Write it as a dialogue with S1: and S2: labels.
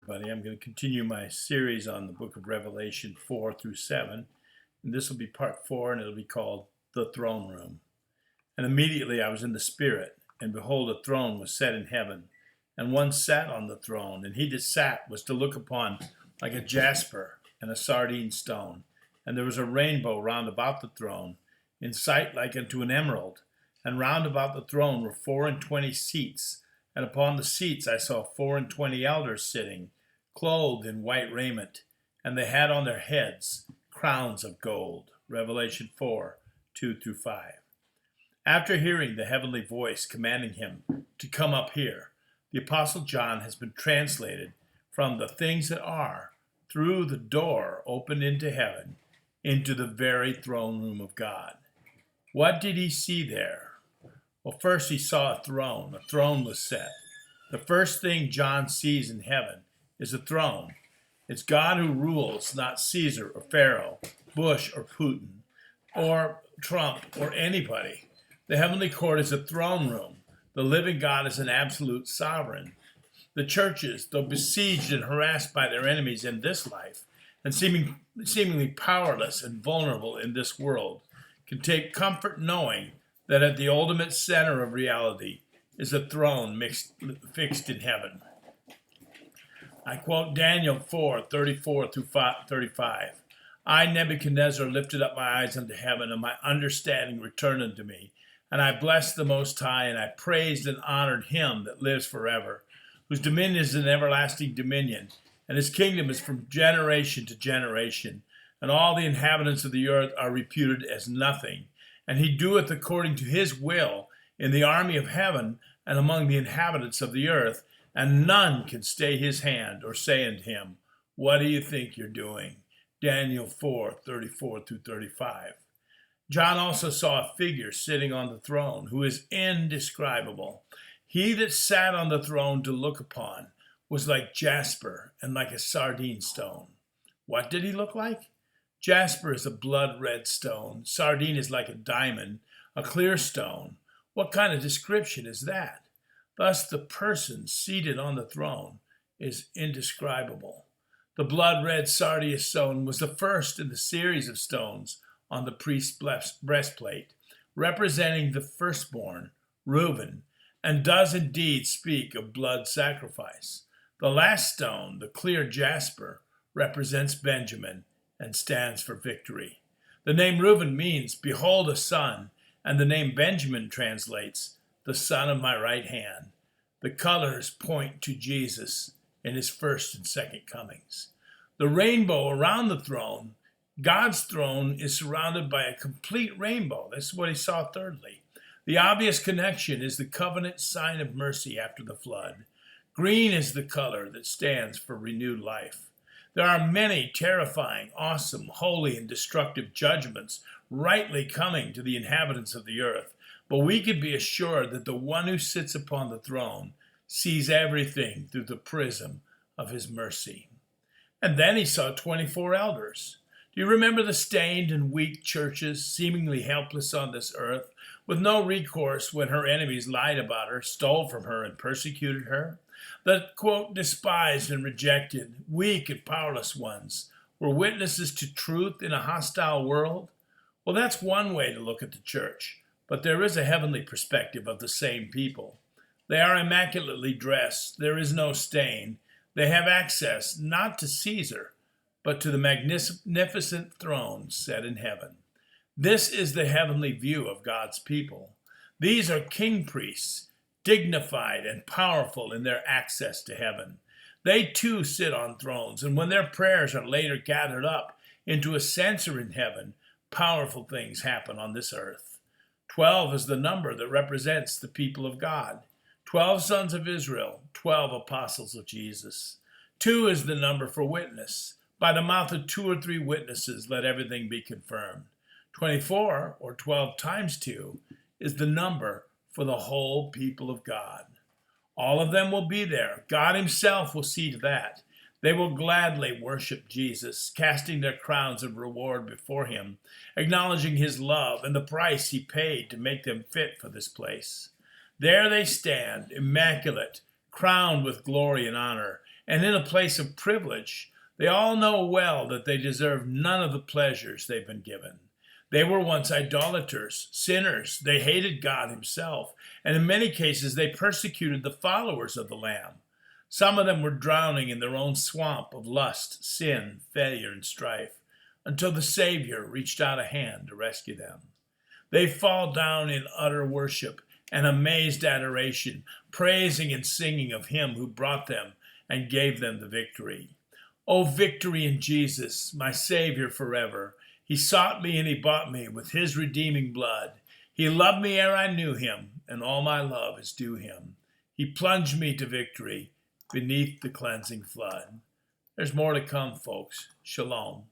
S1: Buddy. I'm going to continue my series on the book of Revelation 4 through 7. And this will be part 4, and it'll be called The Throne Room. And immediately I was in the Spirit, and behold, a throne was set in heaven, and one sat on the throne, and he that sat was to look upon like a jasper and a sardine stone. And there was a rainbow round about the throne, in sight like unto an emerald. And round about the throne were 24 seats, and upon the seats I saw 24 elders sitting, clothed in white raiment, and they had on their heads crowns of gold. Revelation 4, 2 through 5. After hearing the heavenly voice commanding him to come up here, the Apostle John has been translated from the things that are through the door opened into heaven into the very throne room of God. What did he see there? Well, first he saw a throne. A throne was set. The first thing John sees in heaven is a throne. It's God who rules, not Caesar or Pharaoh, Bush or Putin, or Trump or anybody. The heavenly court is a throne room. The living God is an absolute sovereign. The churches, though besieged and harassed by their enemies in this life, and seemingly powerless and vulnerable in this world, can take comfort knowing that at the ultimate center of reality is a throne fixed in heaven. I quote Daniel 4, 34 through 35. I, Nebuchadnezzar, lifted up my eyes unto heaven, and my understanding returned unto me. And I blessed the Most High, and I praised and honored him that lives forever, whose dominion is an everlasting dominion, and his kingdom is from generation to generation. And all the inhabitants of the earth are reputed as nothing. And he doeth according to his will in the army of heaven and among the inhabitants of the earth, and none can stay his hand or say unto him, what do you think you're doing? Daniel 4, 34 through 35. John also saw a figure sitting on the throne who is indescribable. He that sat on the throne to look upon was like jasper and like a sardine stone. What did he look like? Jasper is a blood-red stone. Sardine is like a diamond, a clear stone. What kind of description is that? Thus, the person seated on the throne is indescribable. The blood-red sardius stone was the first in the series of stones on the priest's breastplate, representing the firstborn, Reuben, and does indeed speak of blood sacrifice. The last stone, the clear jasper, represents Benjamin and stands for victory. The name Reuben means, behold a son, and the name Benjamin translates, the son of my right hand. The colors point to Jesus in his first and second comings. The rainbow around the throne, God's throne, is surrounded by a complete rainbow. This is what he saw thirdly. The obvious connection is the covenant sign of mercy after the flood. Green is the color that stands for renewed life. There are many terrifying, awesome, holy, and destructive judgments rightly coming to the inhabitants of the earth. But we can be assured that the one who sits upon the throne sees everything through the prism of his mercy. And then he saw 24 elders. Do you remember the stained and weak churches, seemingly helpless on this earth, with no recourse when her enemies lied about her, stole from her, and persecuted her? The, quote, despised and rejected, weak and powerless ones were witnesses to truth in a hostile world? Well, that's one way to look at the church. But there is a heavenly perspective of the same people. They are immaculately dressed. There is no stain. They have access not to Caesar, but to the magnificent throne set in heaven. This is the heavenly view of God's people. These are king priests, dignified and powerful in their access to heaven. They too sit on thrones, and when their prayers are later gathered up into a censer in heaven, powerful things happen on this earth. 12 is the number that represents the people of God. 12 sons of Israel, 12 apostles of Jesus. 2 is the number for witness. By the mouth of 2 or 3 witnesses, let everything be confirmed. 24, or 12 times 2, is the number for the whole people of God. All of them will be there. God himself will see to that. They will gladly worship Jesus, casting their crowns of reward before him, acknowledging his love and the price he paid to make them fit for this place. There they stand, immaculate, crowned with glory and honor, and in a place of privilege. They all know well that they deserve none of the pleasures they've been given. They were once idolaters, sinners. They hated God himself, and in many cases they persecuted the followers of the Lamb. Some of them were drowning in their own swamp of lust, sin, failure, and strife, until the Savior reached out a hand to rescue them. They fall down in utter worship and amazed adoration, praising and singing of him who brought them and gave them the victory. Oh, victory in Jesus, my Savior forever. He sought me and he bought me with his redeeming blood. He loved me ere I knew him, and all my love is due him. He plunged me to victory beneath the cleansing flood. There's more to come, folks. Shalom.